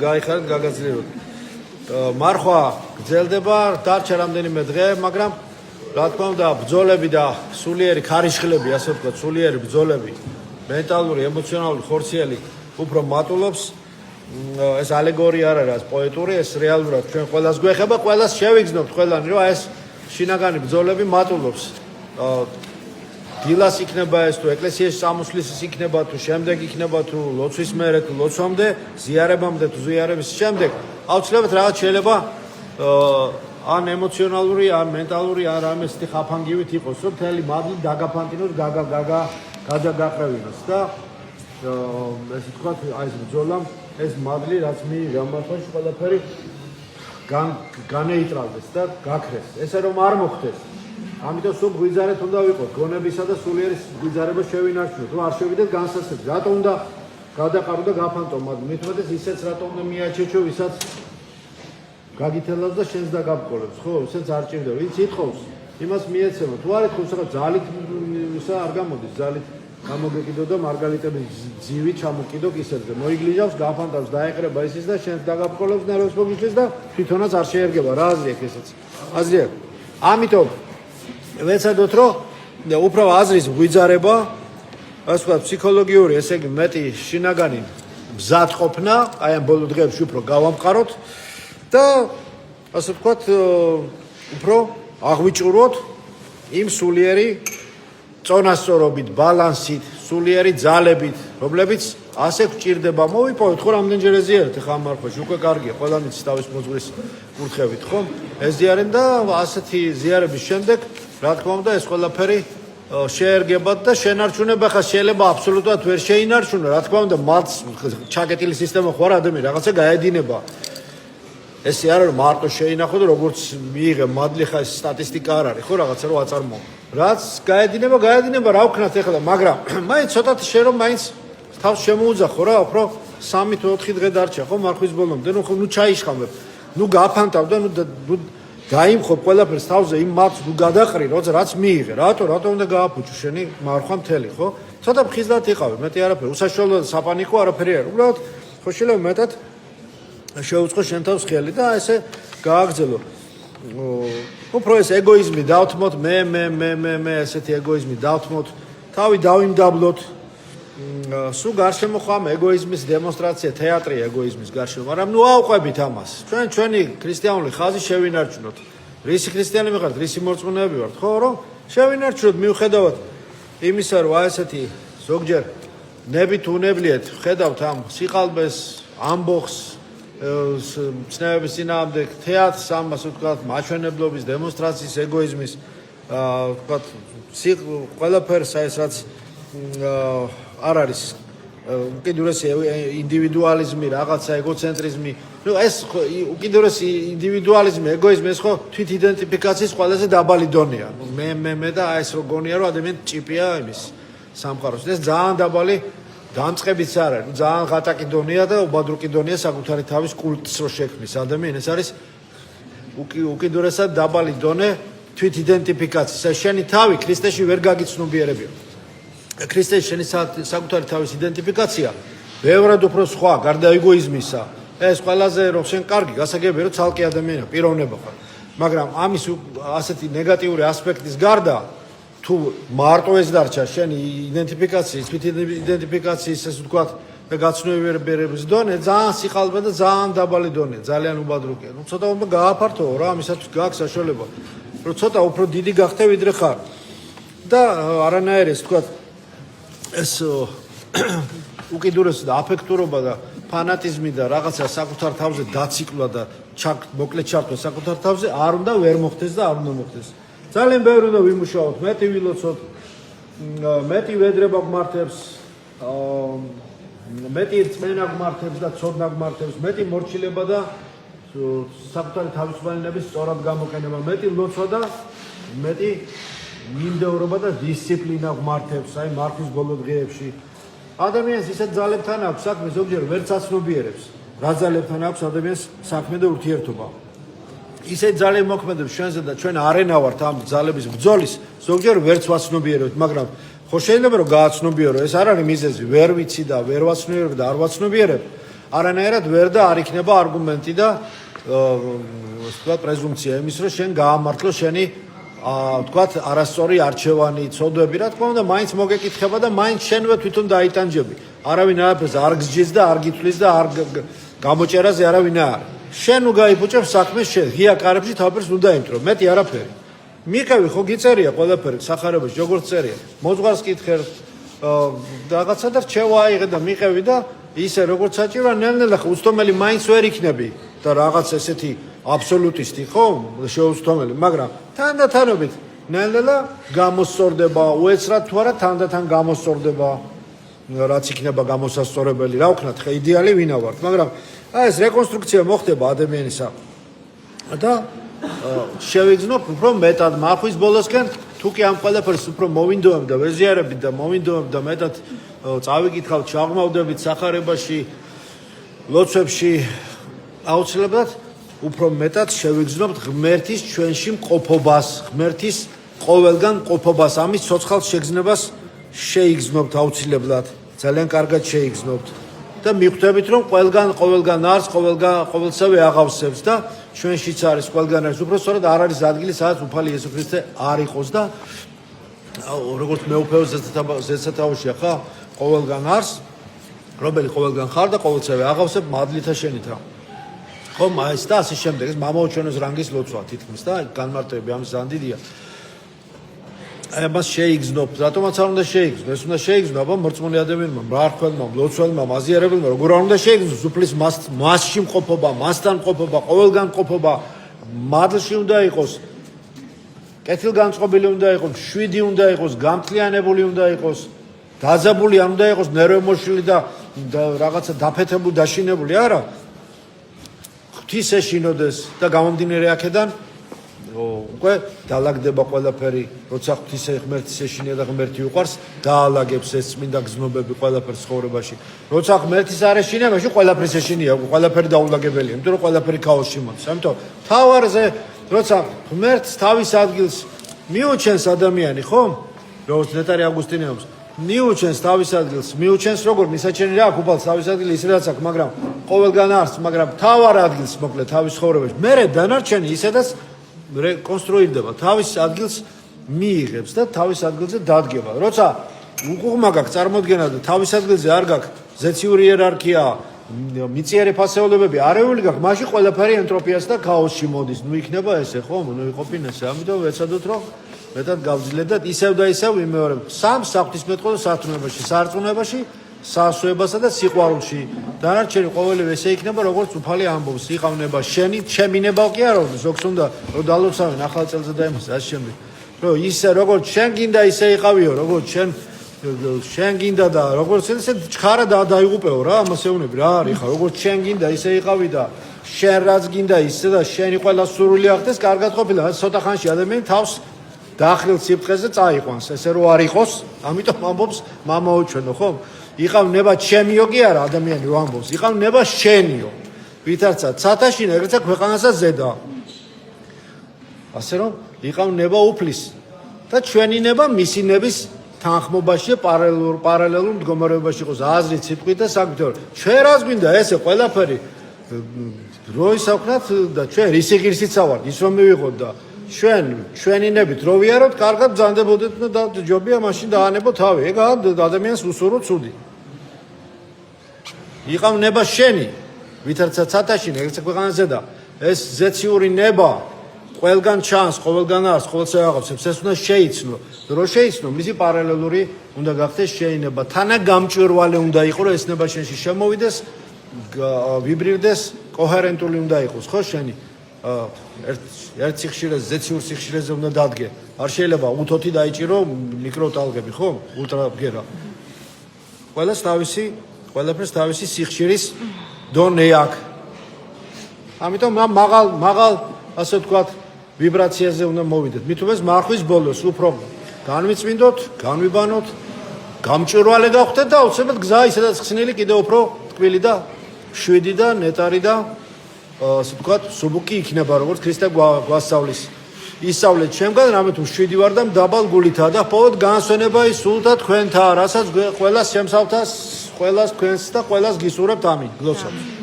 გაიხარეთ გაგაძლიეროთ. მარხვა გრძელდება დარჩა რამდენიმე დღე, მაგრამ რა თქმა უნდა, ბრძოლები და სულიერი ქარიშხლები, ასე ვთქვათ, სულიერი ბრძოლები, მენტალური, ემოციონალური ხორციელი უფრო მატულობს. ეს ალეგორია არ არის, პოეტური, ეს რეალურად ჩვენ ყველას გვეხება, ყველას შევიგრძნობთ ყველანი, რომ ეს შინაგანი ბრძოლები მატულობს. დილას იქნება ეს თუ ეკლესიაში სამოსლის იქნება თუ შემდეგ იქნება თუ ლოცვის მერე თუ ლოცვამდე, ზიარებამდე თუ ზიარების შემდეგ, აუცილებლად რაღაც შეიძლება ან ემოციონალური, ან მენტალური, ან რამე ისეთი ხაფანგივით იყოს, რომ მთელი მადლი დაგაფანტინოს, გადაგაყრევინოს და ესე ვთქვათ, აი ეს ბრძოლამ ეს მადლი რაც მიიღო ამასაც ყველაფერი განეიტრალდეს და გაქრეს. ესე რომ არ მოხდეს. ამიტომ სულ გვიძარეთ უნდა ვიყოთ გონებისა და სულიერი გვიძარება შევინარჩუნოთ, რომ არ შევიდეთ განსასწრებით. რატომ უნდა გადაყარო და გაფანტო მადლი? მით უმეტეს ისეც რატომ უნდა მიაჩეჩო, ვისაც გაგითელავს და შენს დაგაბკოლებს, ხო? ისეც არ ჭირდება. ვინც ითხოვს, იმას მიეცემა. თუ არ ითხოვს, რა ძალით ისა არ გამოდის, ძალით გამოგეკიდო და მარგალიტების ძივი ჩამოკიდო კისერზე. მოიგლიჟავს, გაფანტავს, დაეყრება ისიც და შენს დაგაბკოლებს ნერვებს მოგიშლის და თვითონაც არ შეერგება. რა აზრი აქვს ესეც? აზრი აქვს. ამიტომ ვეცადოთ, რომ უფრო აზრის გვიძარება, ასე ვთქვათ, ფსიქოლოგიური, ესე იგი მეტი შინაგანი მზადყოფნა, აი ამ ბოლო დღეებში უფრო გავამყაროთ და ასე ვთქვათ, უფრო აღვიჭუროთ იმ სულიერი წონასწორობით, ბალანსით, სულიერი ძალებით, რომლებიც ასე გვჭირდება. მოვიპოვეთ ხო რამდენჯერ ზიარეთ ახლა ამ მარხვაში, უკვე კარგია, ყველანი თავის მოძღვრის კურთხევით, ხო? ეზიარენ და ასეთი ზიარების შემდეგ რა თქმა უნდა ეს ყველაფერი შეერგებათ და შენარჩუნება ხა შეიძლება აბსოლუტურად ვერ შეინარჩუნო. რა თქმა უნდა მათს ჩაკეტილი სისტემა ხო არ ადამიანი რაღაცა გაედინება. ესე არ არის მარტო შეინახო და როგორც მიიღე მადლი ხა ეს სტატისტიკა არ არის ხო რაღაცა რო აწარმოო. რაც გაედინება რა ვქნათ ეხლა, მაგრამ მაინც ცოტათი შე რომ მაინც თავს შემოუძახო რა, უფრო 3 თუ 4 დღე დარჩა ხო მარხვის ბოლომდე, ნუ ჩაიშხამებ. ნუ გაფანტავ და ნუ დაიმხობ ყველაფერს თავზე იმ მათს ნუ გადაყრი, რაც მიიღე. რატო უნდა გააფუჭო შენი მარხვა მთელი, ხო? ცოტა ფხიზლად იყავი, მეტი არაფერი. უსაშუალო საპანიკო არაფერი არ. უბრალოდ ხო შეიძლება მეტად შეუწყო შენ თავს ხელი და ესე გააგრძელო. უფრო ეს ეგოიზმი დავთმოთ, მე ესეთი ეგოიზმი დავთმოთ, თავი დავიმდაბლოთ. სულ გარშემო ხომ ეგოიზმის დემონსტრაცია, თეატრია ეგოიზმის გარშემო, მაგრამ ნუ ავყვებით ამას. ჩვენი ქრისტიანული ხაზი შევინარჩუნოთ. რისი ქრისტიანები ხართ, რისი მორწმუნეები ვართ, ხო, რომ შევინარჩუნოთ მიუხედავად იმისა, რომ აი ესეთი ზოგჯერ ნებით უნებლიეთ, ხედავთ ამ სიყალბეს, ამბოხს, ცნებების წინააღმდეგ, თეატრს, ამას ვთქვათ, მაჩვენებლობის, დემონსტრაციის, ეგოიზმის, ვთქვათ, ყველაფერს აი ეს რაც არ არის უკიდურესი ინდივიდუალიზმი, რაღაცა ეგოცენტრიზმი. ნუ ეს უკიდურესი ინდივიდუალიზმი, ეგოიზმი ეს ხო თვით იდენტიფიკაციის ყველაზე დაბალი დონეა. მე და აი ეს რო გონია რომ ადამიანი ჭიპია იმის სამყაროს. ეს ძალიან დაბალი დამწყებიც არ არის. ძალიან ღატაკი დონეა და უბადრუკი დონეა საკუთარი თავის კულტს რო შექმნის ადამიანი. ეს არის უკიდურესად დაბალი დონე თვით იდენტიფიკაციის. შენი თავი ქრისტეში ვერ გაგიცნობიერებია. ქრისტეში შენი საკუთარი თავის იდენტიფიკაცია ბევრად უფრო სხვა, გარდა ეგოიზმისა. ეს ყველაზე რომ შენ კარგი, გასაგებია რომ ცალკე ადამიანია, პიროვნება ხარ. მაგრამ ამის ასეთი ნეგატიური ასპექტის გარდა თუ მარტო ეს დარჩა შენი იდენტიფიკაციის, თვით იდენტიფიკაციის, ესე ვთქვათ, და გაცნობიერების დონე ძალიან სიყალბე და ძალიან დაბალი დონეა, ძალიან უბადრუკია. ნუ ცოტა უნდა გააფართოო რა, ამისათვის გაქვს საშუალება, რომ ცოტა უფრო დიდი გახდე ვიდრე ხარ. და არანაირი, ესე ვთქვათ, ეს უკიდურესი და აფექტურობა და ფანატიზმი და რაღაცა საკუთარ თავზე დაციკლა და მოკლედ ჩართვა საკუთარ თავზე არ უნდა ვერ მოხდეს და არ უნდა მოხდეს. ძალიან ბევრი უნდა ვიმუშაოთ, მეტი ვილოცოთ, მეტი ვედრება გვმართებს, მეტი რწმენა გვმართებს და ცოდნა გვმართებს, მეტი მორჩილება და საკუთარი თავისუფლების სწორად გამოყენება, მეტი ლოცვა და მეტი მიმდევრობა და დისციპლინა გვმართებს აი მარხვის ბოლო დღეებში. ადამიანს ისეთ ძალებთან აქვს საქმე, ზოგჯერ ვერც აცნობიერებს. რა ძალებთან აქვს ადამიანს საქმე და ურთიერთობა. ისეთ ძალები მოქმედებს ჩვენზე და ჩვენ არენა ვართ ამ ძალების ბრძოლის, ზოგჯერ ვერც ვაცნობიერებთ, მაგრამ ხო შეიძლება რომ გააცნობიერო, ეს არ არის მიზეზი, ვერ ვიცი და ვერ ვაცნობიერებ და არ ვაცნობიერებ. არანაირად ვერ და არ იქნება არგუმენტი და ვთქვათ პრეზუმპცია იმის რომ შენ გაამართლო შენი ვთქვათ არასწორი არჩევანი ცოდვები რა თქმა უნდა მაინც მოგეკითხება და მაინც შენვე თვითონ დაიტანჯები არავინ არაფერს არ გსჯის და არ გითვლის და არ გამოჭერაზე არავინ არ შენ უგაიფუჭებ საქმეს შენ ღია კარებში თავებს უნდა იმტრო მეტი არაფერი მიყევი ხო გიწერია ყველაფერი სახარებაში როგორც წერია მოძღვარს კითხერ რაღაცა და რჩევა აიღე და მიყევი და ისე როგორც საჭიროა ნელ-ნელა უცდომელი მაინც ვერ იქნები და რაღაც ესეთი აბსოლუტისტი ხო შეუცდომელი მაგრამ თანდათანობით ნელ-ნელა გამოსწორდება უეცრად თუ არა თანდათან გამოსწორდება რაც იქნება გამოსასწორებელი რა ვქნათ ხე იდეალი ვინა ვართ მაგრამ აი ეს რეკონსტრუქცია მოხდება ადამიანისა და შევიგზნობ უფრო მეტად მარხვის ბოლოსკენ თუ კი ამ ყველაფერს უფრო მოვინდომებ და ვეზიარებით და მოვინდომებ და მეტად წავიკითხავთ ჩაღმავდებით სახარებაში ლოცვებში აუცილებლად უფრო მეტად შევიგზნობთ ღმერთის ჩვენში მყოფობას ღმერთის ყოველგან მყოფობას ამის ცოცხალ შეგზნებას შეიგზნობთ აუცილებლად ძალიან კარგად შეიგზნობთ და მიხვდებით რომ ყოველგან არს ყოველსავე აღავსებს და ჩვენშიც არის ყველგან არის უფრო სწორად არ არის ადგილი სადაც უფალი იესო ქრისტე არ იყოს და როგორც მეუფეო ზედსათაოშია ხა ყოველგან არს რომელი ყოველგან ხარ და ყოველსავე აღავსებ მადლითა შენითა ხომ ეს და ასე შემდეგ ეს მამაოჩვენოს რანგის ლოცვა თითქმის და განმარტები ამის ზანდიდია აი მას შეიგზნობ რატომაც არ უნდა შეიგზნო ეს უნდა შეიგზნო აბა მორწმუნე ადამიანმა მრართველმა ლოცველმა მაზიარებელმა როგორ არ უნდა შეიგზნოს უფლის მასში მყოფობა მასთან მყოფობა ყოველგან მყოფობა მადლში უნდა იყოს კეთილგანწყობილი უნდა იყოს შვიდი უნდა იყოს გამთლიანებული უნდა იყოს დაძაბული არ უნდა იყოს ნერვემოშლილი და რაღაცა დაფეთებული დაშინებული არა ღვთის ეშინოდეს და გამომდინარე აქედან უკვე დაალაგდება ყველაფერი როცა ღვთის ღმერთის ეშინია და ღმერთი უყვარს დაალაგებს ეს წმინდა გზნობები ყველაფერს ცხოვრებაში როცა ღმერთის არ ეშინებაში ყველაფერს ეშინია ყველაფერი დაულაგებელია იმიტომ რომ ყველაფერი ქაოსში მოდის ამიტომ თავარზე როცა ღმერთს თავის ადგილს მიუჩენს ადამიანი ხო როგორც ნეტარი ავგუსტინე ამბობს მიუჩენს თავის ადგილს მიუჩენს როგორ მისაჩენი რა აქვს უფალს თავის ადგილი ის რაც აქვს მაგრამ ყოველგან არს მაგრამ თავარ ადგილს მოკლედ თავის ცხოვრებაში მერე დანარჩენი ისედაც რეკონსტრუირდება თავის ადგილს მიიღებს და თავის ადგილზე დადგება როცა უყუღმა გაქვს წარმოდგენა და თავის ადგილზე არ გაქვს ზეციური იერარქია მიწიერი ფასეულებები არეული გაქვს მაშინ ყველაფერი ენტროპიას და ქაოსში მოდის ნუ იქნება ესე ხო ნუ იყოფინ ესე ამიტომ ვეცადოთ რომ მეტად გავძილეთ და ისევ და ისევ ვიმეორებ სამ საღვთისმეტყველო სარწმუნოებაში სარწმუნოებაში სასუებასა და სიყვარულში დანარჩენი ყოველივე ესე იქნება როგორც უფალი ამბობს იყავნება შენი ჩემინება კი არა ზოგს უნდა რომ დალოცავენ ახალ წელზე და იმას ასე შემდეგ რომ ისე როგორც შენ გინდა ისე იყავიო როგორც შენ გინდა და როგორც ესე ჩქარა დაიღუპეო რა ამას ეუბნები რა არის ხა როგორც შენ გინდა ისე იყავი და შენ რაც გინდა ისე და შენი ყველა სურვილი ახდეს კარგად ყოფილა ცოტა ხანში ადამიანი თავს დაახრილ სიფრთხეზე წაიყვანს ესე რომ არ იყოს ამიტომ ამბობს მამაოჩვენო ხო იყავნება ჩემიო კი არა ადამიანი რო ამბობს იყავნება შენიო ვითარცა ცათაშინა ეგრეცა ქვეყანასაც ზედა ასე რომ იყავნება უფლის და ჩვენინება მისინების თანხმობაში პარალელურ მდგომარეობაში იყოს აზრით სიტყვით და საქმით ჩვენ რას გვინდა ესე ყველაფერი როის აქვთ და ჩვენ რისი ღირსიც ავართ ის რომ მივიღოთ და ჩვენინებით რო ვიაროთ კარგად ბრძანდებოდეთ და ჯობია მაშინ დაანებო თავი ეგ ადამიანს უსურო ცუდი იყავნება შენი ვითარცა ცათაშინა ეგრეცა ქვეყანაზე და ეს ზეციური ნება ყველგან ჩანს ყოველგან არის ყოველსა აღავსებს ეს უნდა შეიცნო რო შეიცნო მისი პარალელური უნდა გახდეს შეინება თანაგამჭვირვალე უნდა იყოს რომ ეს ნება შენში შემოვიდეს ვიბრირდეს კოჰერენტული უნდა იყოს ხო შენი ერთ სიხშირეზე ზეციურ სიხშირეზე უნდა დადგე არ შეიძლება უთოთი დაიჭირო მიკროტალღები ხო ულტრაბგერა ყველაფერს თავისი სიხშირის დონე აქვს ამიტომ მაღალ ასე ვთქვათ ვიბრაციაზე უნდა მოვიდეთ მით უმეტეს მარხვის ბოლოს უფრო განვიწმინდოთ განვიბანოთ გამჭვირვალე გავხდეთ და აუცილებლად გზა ისედაც ხსნილი კიდევ უფრო ტკბილი და შვიდი და ნეტარი და ასე ვთქვათ სუბუქი იქნება როგორც ქრისტე გვასწავლის ისწავლეთ ჩემგან რამე თუ შვიდი ვარ და დაბალ გულითაა და მხოლოდ განსვენება ის სულთა თქვენთაა რასაც ყველა შემსავთა ყველას თქვენს და ყველას გისურვებთ ამინ. გლოცავთ.